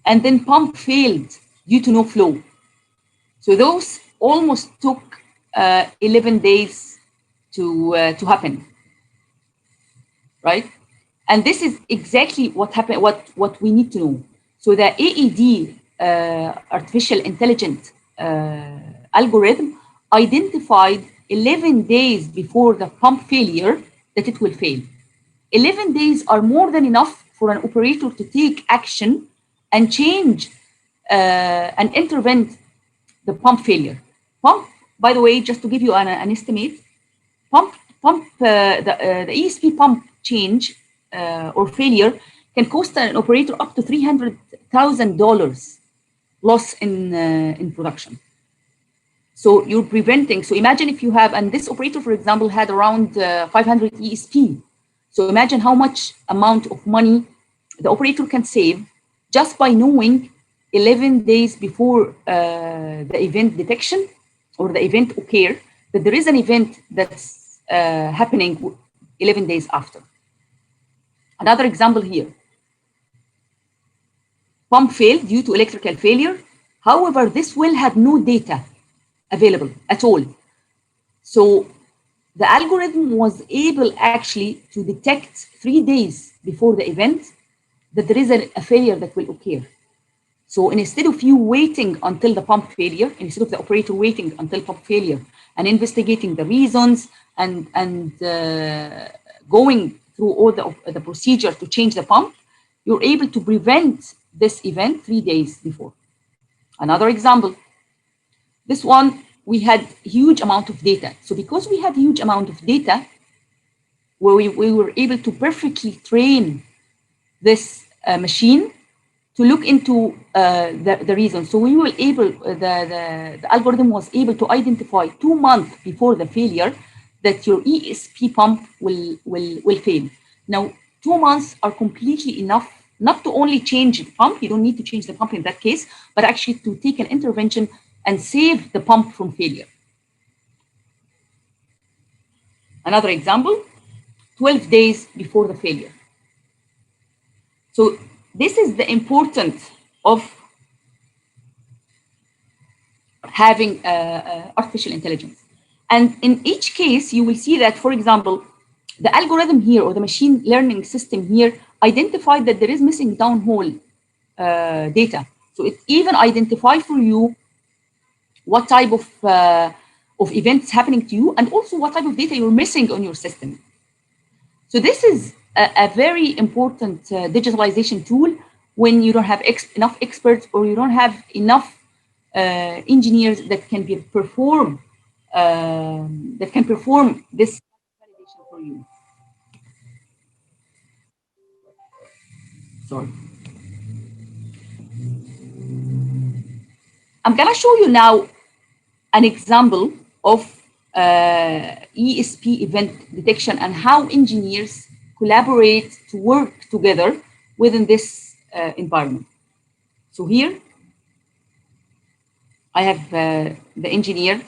And then pump failed due to no flow. So those almost took 11 days to happen, right? And this is exactly what happened, what we need to know. So the AED, artificial intelligence algorithm, identified 11 days before the pump failure that it will fail. 11 days are more than enough for an operator to take action and change and intervene the pump failure. Pump, by the way, just to give you an estimate, the ESP pump change or failure can cost an operator up to $300,000 loss in production. So you're preventing. So imagine if you have, and this operator, for example, had around 500 ESP. So imagine how much amount of money the operator can save just by knowing 11 days before the event detection or the event occur, that there is an event that's happening 11 days after. Another example here. Pump failed due to electrical failure. However, this well had no data available at all. So the algorithm was able actually to detect 3 days before the event that there is a failure that will occur. So instead of you waiting until the pump failure, instead of the operator waiting until pump failure and investigating the reasons and going through all the procedure to change the pump, you're able to prevent this event 3 days before. Another example, this one, we had huge amount of data. So because we had huge amount of data, where we were able to perfectly train this machine to look into the reason. So we were able, the algorithm was able to identify 2 months before the failure that your ESP pump will fail. Now, 2 months are completely enough not to only change the pump, you don't need to change the pump in that case, but actually to take an intervention and save the pump from failure. Another example, 12 days before the failure. So this is the importance of having artificial intelligence. And in each case, you will see that, for example, the algorithm here or the machine learning system here identified that there is missing downhole data. So it even identified for you what type of events happening to you and also what type of data you're missing on your system. So this is a very important digitalization tool when you don't have enough experts or you don't have enough engineers that can perform this validation for you. Sorry. I'm gonna show you now an example of ESP event detection and how engineers collaborate to work together within this environment. So here I have the engineer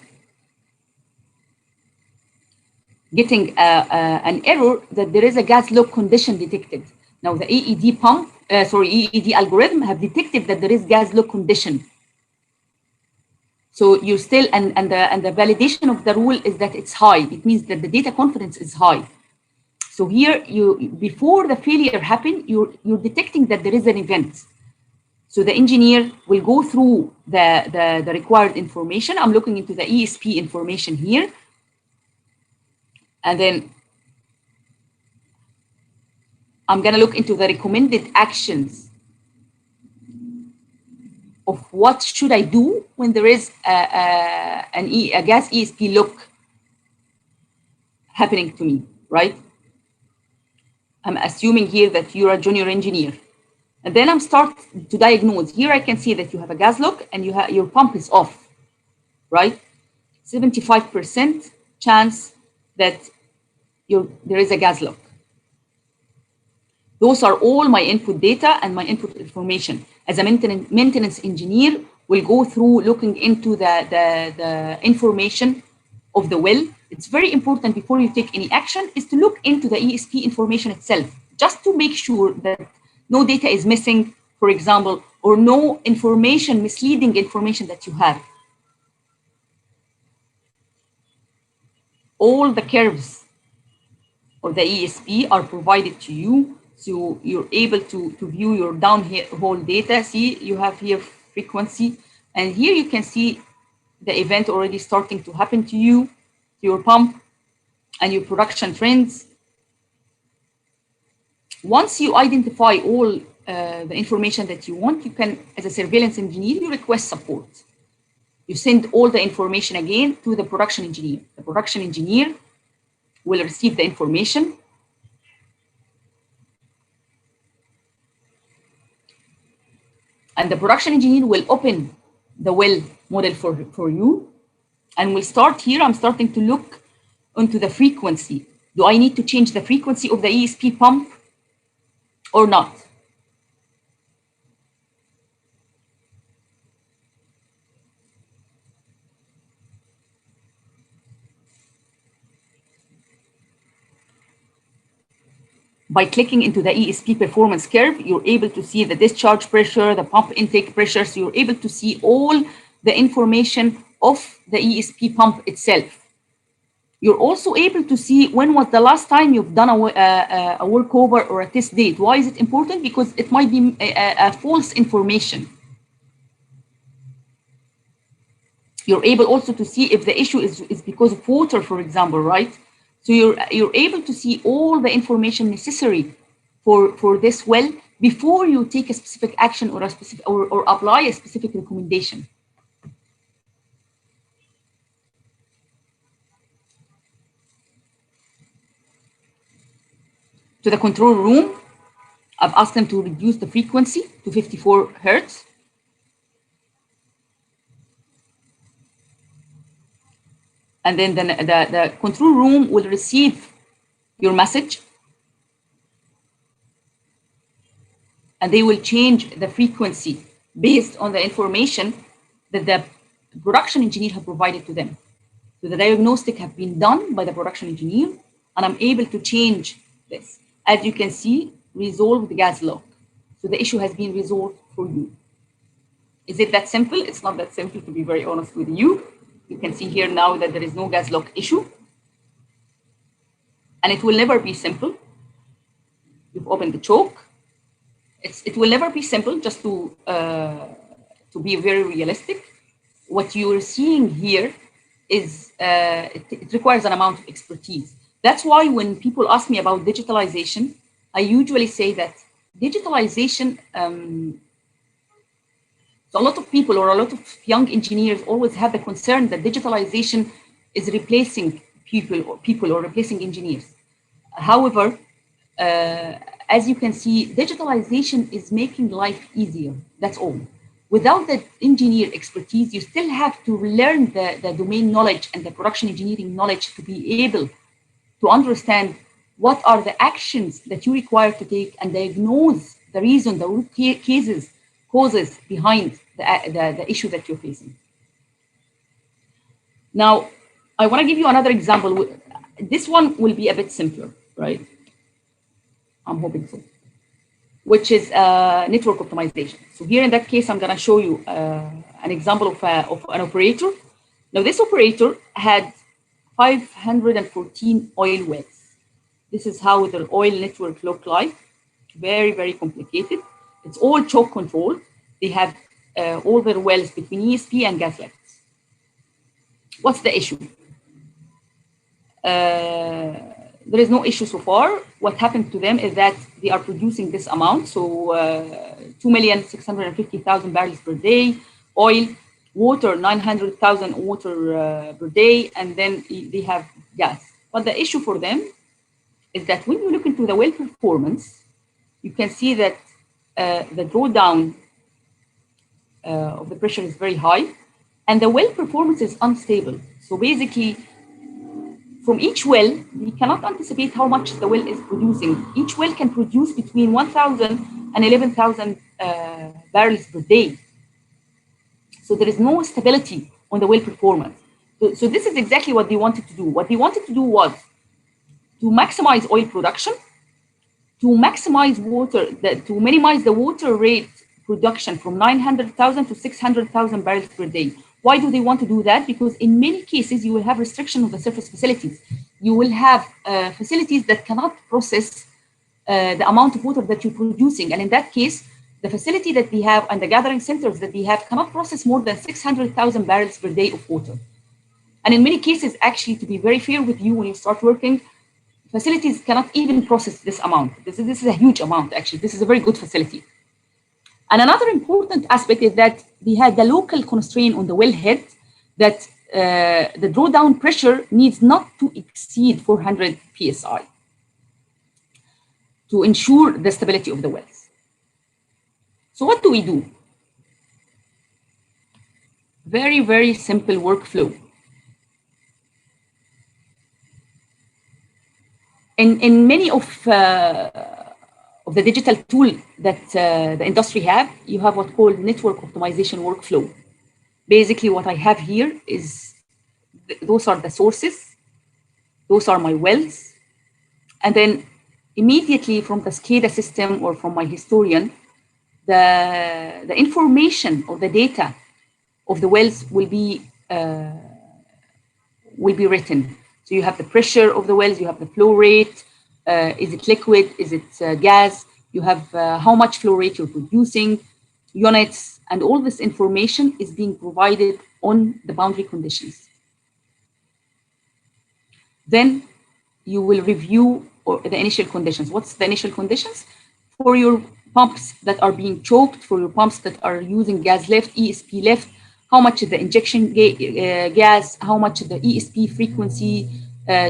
getting an error that there is a gas lock condition detected. Now the EED algorithm have detected that there is gas lock condition. So you still, and the validation of the rule is that it's high. It means that the data confidence is high. So here, before the failure happened, you're detecting that there is an event. So the engineer will go through the required information. I'm looking into the ESP information here. And then I'm going to look into the recommended actions of what should I do when there is a gas ESP lock happening to me, right? I'm assuming here that you're a junior engineer. And then I'm start to diagnose. Here I can see that you have a gas lock and your pump is off, right? 75% chance that there is a gas lock. Those are all my input data and my input information. As a maintenance engineer, will go through looking into the information of the well. It's very important before you take any action is to look into the ESP information itself, just to make sure that no data is missing, for example, or no information, misleading information that you have. All the curves of the ESP are provided to you, so you're able to view your downhole data. See, you have here frequency, and here you can see the event already starting to happen to you, to your pump, and your production trends. Once you identify all the information that you want, you can, as a surveillance engineer, you request support. You send all the information again to the production engineer. The production engineer will receive the information. And the production engineer will open the well model for you. And we'll start here. I'm starting to look into the frequency. Do I need to change the frequency of the ESP pump or not? By clicking into the ESP performance curve, you're able to see the discharge pressure, the pump intake pressure. So you're able to see all the information of the ESP pump itself. You're also able to see when was the last time you've done a workover or a test date. Why is it important? Because it might be a false information. You're able also to see if the issue is because of water, for example, right? So you're able to see all the information necessary for this well before you take a specific action or a specific or apply a specific recommendation. To the control room, I've asked them to reduce the frequency to 54 hertz. And then the control room will receive your message, and they will change the frequency based on the information that the production engineer have provided to them. So the diagnostic have been done by the production engineer, and I'm able to change this. As you can see, resolve the gas lock. So the issue has been resolved for you. Is it that simple? It's not that simple, to be very honest with you. You can see here now that there is no gas lock issue. And it will never be simple. You've opened the choke. It will never be simple, just to be very realistic. What you're seeing here is it requires an amount of expertise. That's why when people ask me about digitalization, I usually say that digitalization, so a lot of people or a lot of young engineers always have the concern that digitalization is replacing people or replacing engineers. However, as you can see, digitalization is making life easier. That's all. Without the engineer expertise, you still have to learn the domain knowledge and the production engineering knowledge to be able to understand what are the actions that you require to take and diagnose the reason, the root causes behind the issue that you're facing. Now, I want to give you another example. This one will be a bit simpler, right? I'm hoping so. Which is network optimization. So here in that case, I'm going to show you an example of an operator. Now, this operator had 514 oil wells. This is how the oil network looked like. Very, very complicated. It's all choke controlled. They have all their wells between ESP and gas levels. What's the issue? There is no issue so far. What happened to them is that they are producing this amount, so 2,650,000 barrels per day, oil, water, 900,000 water per day, and then they have gas. But the issue for them is that when you look into the well performance, you can see that the drawdown of the pressure is very high, and the well performance is unstable. So basically, from each well, we cannot anticipate how much the well is producing. Each well can produce between 1,000 and 11,000 barrels per day. So there is no stability on the well performance. So this is exactly what they wanted to do. What they wanted to do was to maximize oil production, to maximize to minimize the water rate production from 900,000 to 600,000 barrels per day. Why do they want to do that? Because in many cases, you will have restriction of the surface facilities. You will have facilities that cannot process the amount of water that you're producing. And in that case, the facility that we have and the gathering centers that we have cannot process more than 600,000 barrels per day of water. And in many cases, actually, to be very fair with you, when you start working, facilities cannot even process this amount. This is a huge amount, actually. This is a very good facility. And another important aspect is that we had the local constraint on the wellhead that the drawdown pressure needs not to exceed 400 psi to ensure the stability of the wells. So what do we do? Very, very simple workflow. In many of the digital tool that the industry have, you have what's called network optimization workflow. Basically, what I have here is those are the sources, those are my wells, and then immediately from the SCADA system or from my historian, the information or the data of the wells will be written. So you have the pressure of the wells, you have the flow rate, is it liquid, is it gas, you have how much flow rate you're producing, units, and all this information is being provided on the boundary conditions. Then you will review the initial conditions. What's the initial conditions? For your pumps that are being choked, for your pumps that are using gas lift, ESP lift, how much is the injection gas, how much is the ESP frequency,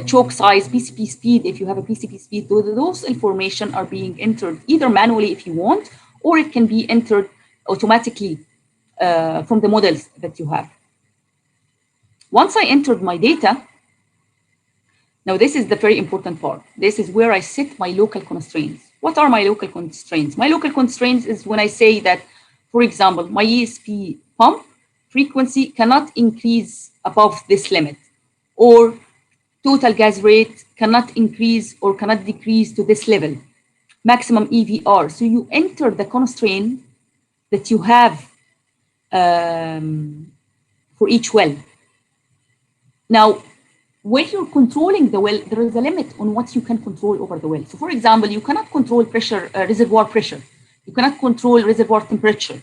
choke size, PCP speed, if you have a PCP speed, those information are being entered either manually if you want, or it can be entered automatically from the models that you have. Once I entered my data, now this is the very important part. This is where I set my local constraints. What are my local constraints? My local constraints is when I say that, for example, my ESP pump frequency cannot increase above this limit, or total gas rate cannot increase or cannot decrease to this level, maximum EVR. So you enter the constraint that you have for each well. Now, when you're controlling the well, there is a limit on what you can control over the well. So for example, you cannot control pressure, reservoir pressure. You cannot control reservoir temperature,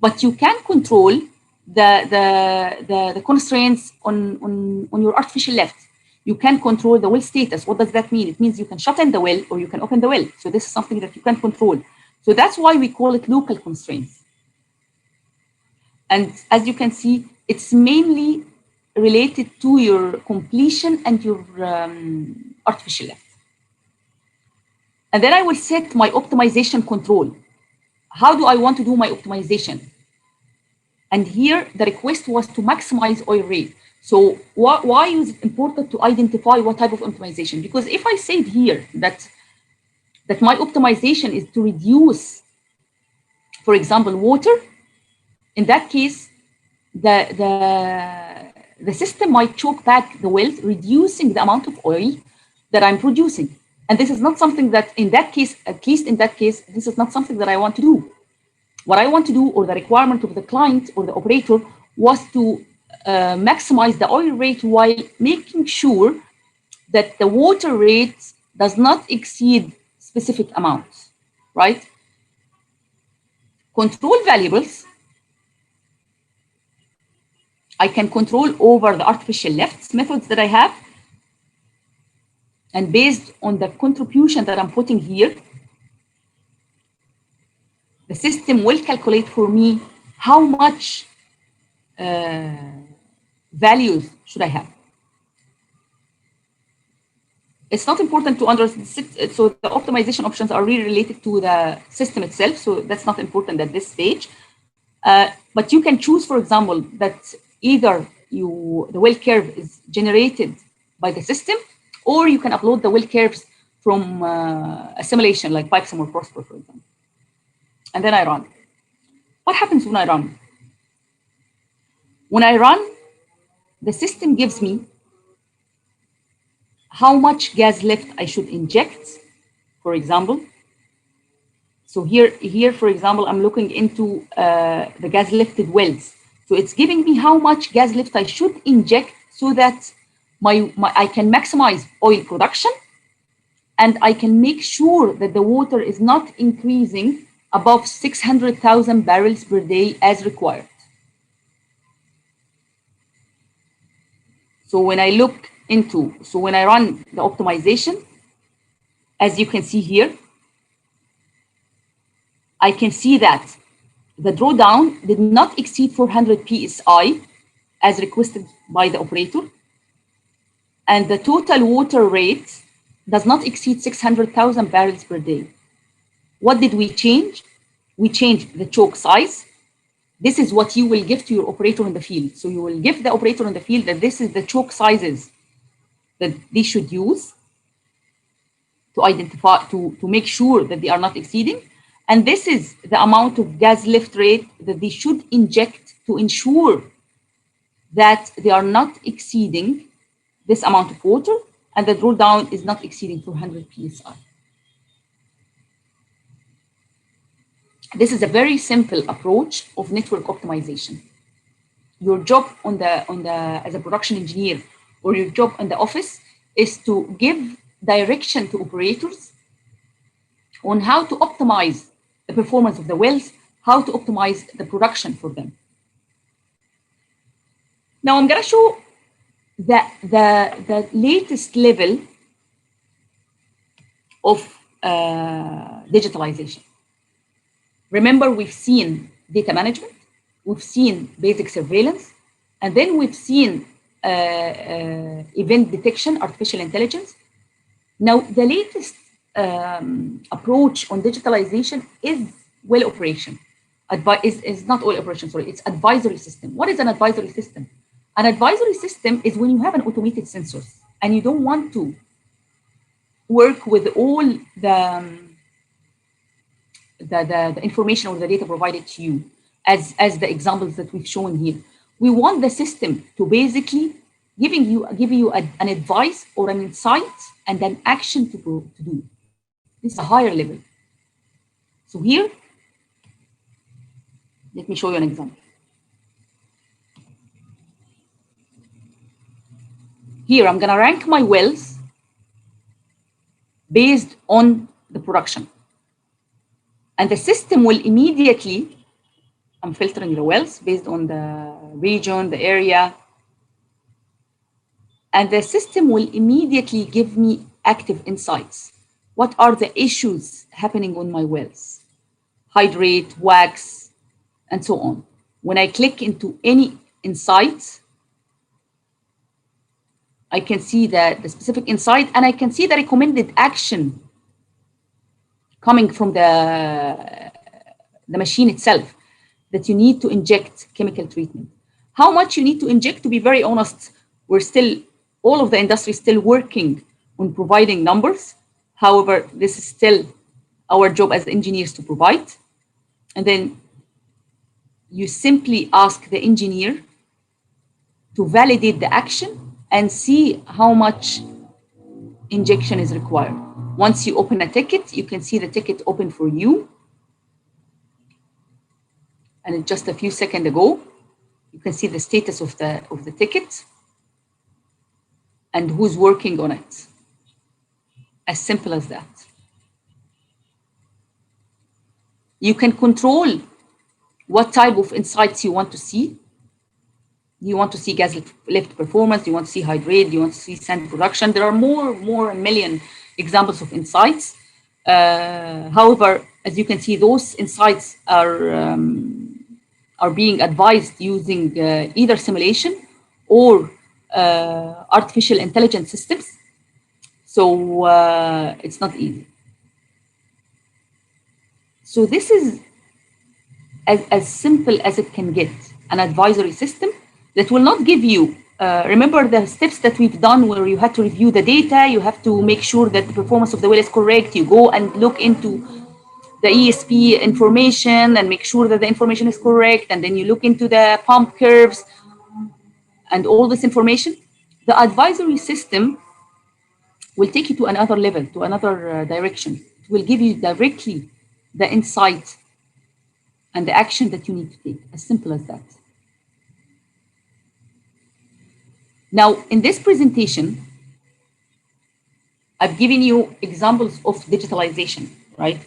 but you can control the constraints on your artificial lift. You can control the well status. What does that mean? It means you can shut in the well or you can open the well. So this is something that you can control. So that's why we call it local constraints. And as you can see, it's mainly related to your completion and your artificial lift. And then I will set my optimization control. How do I want to do my optimization? And here the request was to maximize oil rate. So why is it important to identify what type of optimization? Because if I said here that my optimization is to reduce, for example, water, in that case, the system might choke back the wells, reducing the amount of oil that I'm producing. And this is not something that, in that case, at least in that case, this is not something that I want to do. What I want to do, or the requirement of the client or the operator, was to maximize the oil rate while making sure that the water rate does not exceed specific amounts, right? Control variables, I can control over the artificial lifts methods that I have. And based on the contribution that I'm putting here, the system will calculate for me how much values should I have. It's not important to understand, so the optimization options are really related to the system itself, so that's not important at this stage. But you can choose, for example, that either the well curve is generated by the system, or you can upload the well curves from a simulation like Pipesum or Prosper, for example. And then I run. What happens when I run? When I run, the system gives me how much gas lift I should inject, for example. So here, for example, I'm looking into the gas lifted wells. So it's giving me how much gas lift I should inject so that I can maximize oil production, and I can make sure that the water is not increasing above 600,000 barrels per day as required. So when I when I run the optimization, as you can see here, I can see that the drawdown did not exceed 400 PSI as requested by the operator. And the total water rate does not exceed 600,000 barrels per day. What did we change? We changed the choke size. This is what you will give to your operator in the field. So you will give the operator in the field that this is the choke sizes that they should use to identify, to make sure that they are not exceeding. And this is the amount of gas lift rate that they should inject to ensure that they are not exceeding this amount of water, and the drawdown is not exceeding 400 PSI. This is a very simple approach of network optimization. Your job as a production engineer, or your job in the office, is to give direction to operators on how to optimize the performance of the wells, how to optimize the production for them. Now I'm going to show the latest level of digitalization. Remember, we've seen data management, we've seen basic surveillance, and then we've seen event detection, artificial intelligence. Now, the latest approach on digitalization is well operation. Is not well operation, sorry, it's advisory system. What is an advisory system? An advisory system is when you have an automated sensors and you don't want to work with all the information or the data provided to you, as the examples that we've shown here. We want the system to basically give you an advice or an insight and an action to do. This is a higher level. So here, let me show you an example. Here, I'm going to rank my wells based on the production. And the system will immediately, I'm filtering the wells based on the region, the area. And the system will immediately give me active insights. What are the issues happening on my wells? Hydrate, wax, and so on. When I click into any insights, I can see the specific insight, and I can see the recommended action coming from the machine itself, that you need to inject chemical treatment. How much you need to inject, to be very honest, all of the industry is still working on providing numbers. However, this is still our job as engineers to provide. And then you simply ask the engineer to validate the action and see how much injection is required. Once you open a ticket, you can see the ticket open for you. And just a few seconds ago, you can see the status of the ticket and who's working on it. As simple as that. You can control what type of insights you want to see. You want to see gas lift performance, you want to see hydrate, you want to see sand production. There are more a million examples of insights. However, as you can see, those insights are being advised using either simulation or artificial intelligence systems. So it's not easy. So this is as simple as it can get, an advisory system that will not give you, remember the steps that we've done where you had to review the data, you have to make sure that the performance of the well is correct, you go and look into the ESP information and make sure that the information is correct, and then you look into the pump curves and all this information. The advisory system will take you to another level, to another direction. It will give you directly the insight and the action that you need to take, as simple as that. Now, in this presentation, I've given you examples of digitalization, right?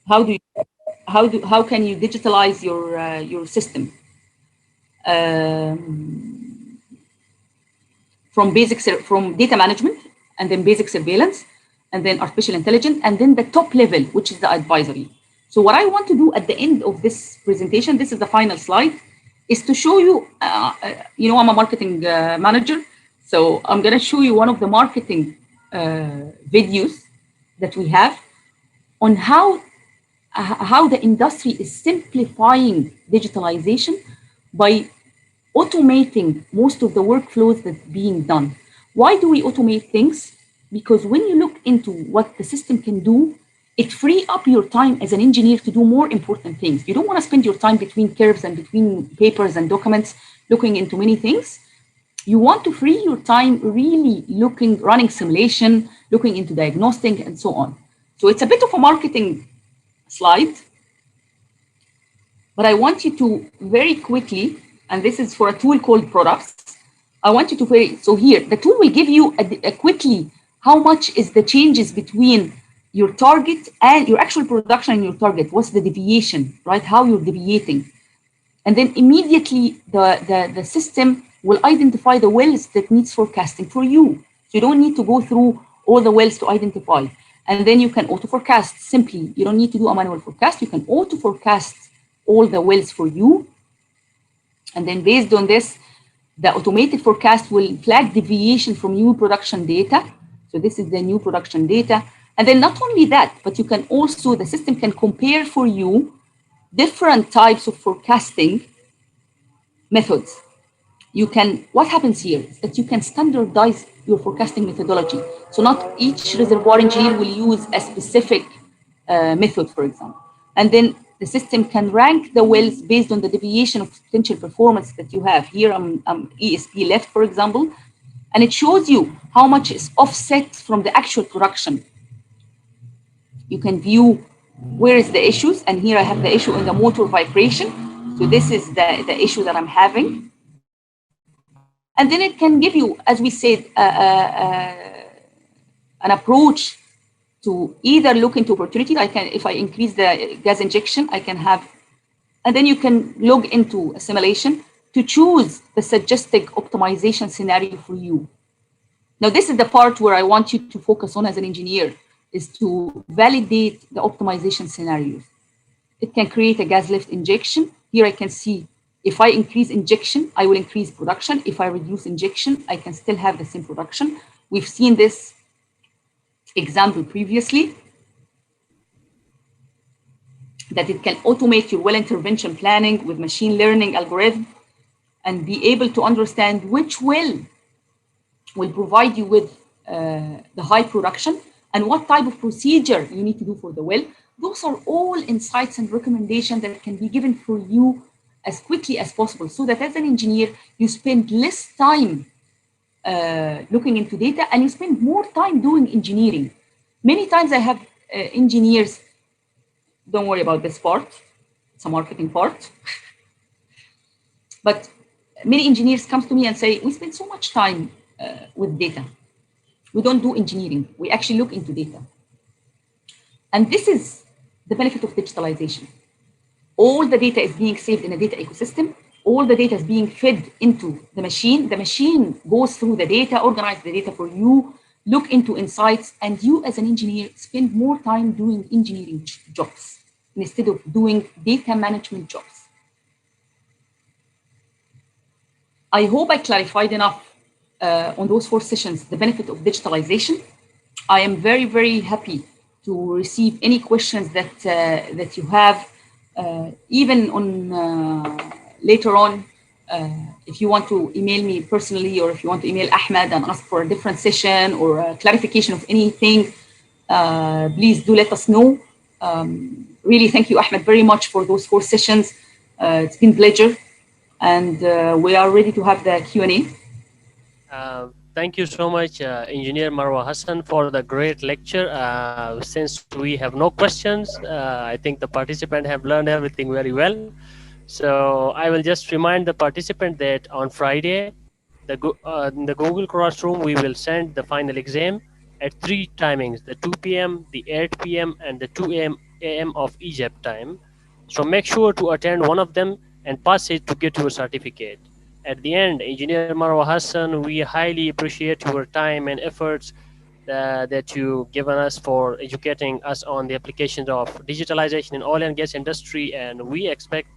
How can you digitalize your system? From data management, and then basic surveillance, and then artificial intelligence, and then the top level, which is the advisory. So what I want to do at the end of this presentation, this is the final slide, is to show you, I'm a marketing manager, so I'm going to show you one of the marketing videos that we have on how the industry is simplifying digitalization by automating most of the workflows that's being done. Why do we automate things? Because when you look into what the system can do, it frees up your time as an engineer to do more important things. You don't want to spend your time between curves and between papers and documents looking into many things. You want to free your time really running simulation, looking into diagnostic, and so on. So it's a bit of a marketing slide, but I want you to very quickly, and this is for a tool called products. I want you to so here, the tool will give you quickly how much is the changes between your target and your actual production and your target. What's the deviation, right? How you're deviating. And then immediately the system will identify the wells that needs forecasting for you. So you don't need to go through all the wells to identify. And then you can auto forecast simply. You don't need to do a manual forecast. You can auto forecast all the wells for you. And then based on this, the automated forecast will flag deviation from new production data. So this is the new production data. And then not only that, but you can also, the system can compare for you different types of forecasting methods. You can, what happens here is that you can standardize your forecasting methodology. So not each reservoir engineer will use a specific method, for example. And then the system can rank the wells based on the deviation of potential performance that you have. Here I'm ESP left, for example, and it shows you how much is offset from the actual production. You can view where is the issues, and here I have the issue in the motor vibration. So this is the issue that I'm having. And then it can give you, as we said, an approach to either look into opportunity. I can, if I increase the gas injection, I can have, and then you can log into a simulation to choose the suggested optimization scenario for you. Now, this is the part where I want you to focus on as an engineer, is to validate the optimization scenarios. It can create a gas lift injection. Here I can see if I increase injection, I will increase production. If I reduce injection, I can still have the same production. We've seen this example previously, that it can automate your well intervention planning with machine learning algorithm and be able to understand which well will provide you with the high production and what type of procedure you need to do for the well. Those are all insights and recommendations that can be given for you as quickly as possible, so that as an engineer, you spend less time looking into data and you spend more time doing engineering. Many times I have engineers, don't worry about this part, it's a marketing part. But many engineers come to me and say, we spend so much time with data. We don't do engineering. We actually look into data. And this is the benefit of digitalization. All the data is being saved in a data ecosystem. All the data is being fed into the machine. The machine goes through the data, organize the data for you, look into insights, and you as an engineer spend more time doing engineering jobs instead of doing data management jobs. I hope I clarified enough on those 4 sessions, the benefit of digitalization. I am very, very happy to receive any questions that you have, even on later on. If you want to email me personally, or if you want to email Ahmed and ask for a different session or a clarification of anything, please do let us know. Really, thank you, Ahmed, very much for those 4 sessions. It's been a pleasure, and we are ready to have the Q&A. Thank you so much, Engineer Marwa Hassan, for the great lecture. Since we have no questions, I think the participants have learned everything very well. So I will just remind the participant that on Friday, in the Google Classroom, we will send the final exam at 3 timings, the 2 p.m., the 8 p.m., and the 2 a.m. of Egypt time. So make sure to attend one of them and pass it to get your certificate. At the end, Engineer Marwa Hassan, we highly appreciate your time and efforts that you given us for educating us on the applications of digitalization in oil and gas industry, and we expect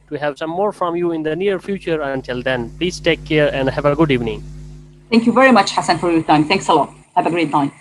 to have some more from you in the near future. Until then, please take care and have a good evening. Thank you very much, Hassan, for your time. Thanks a lot. Have a great time.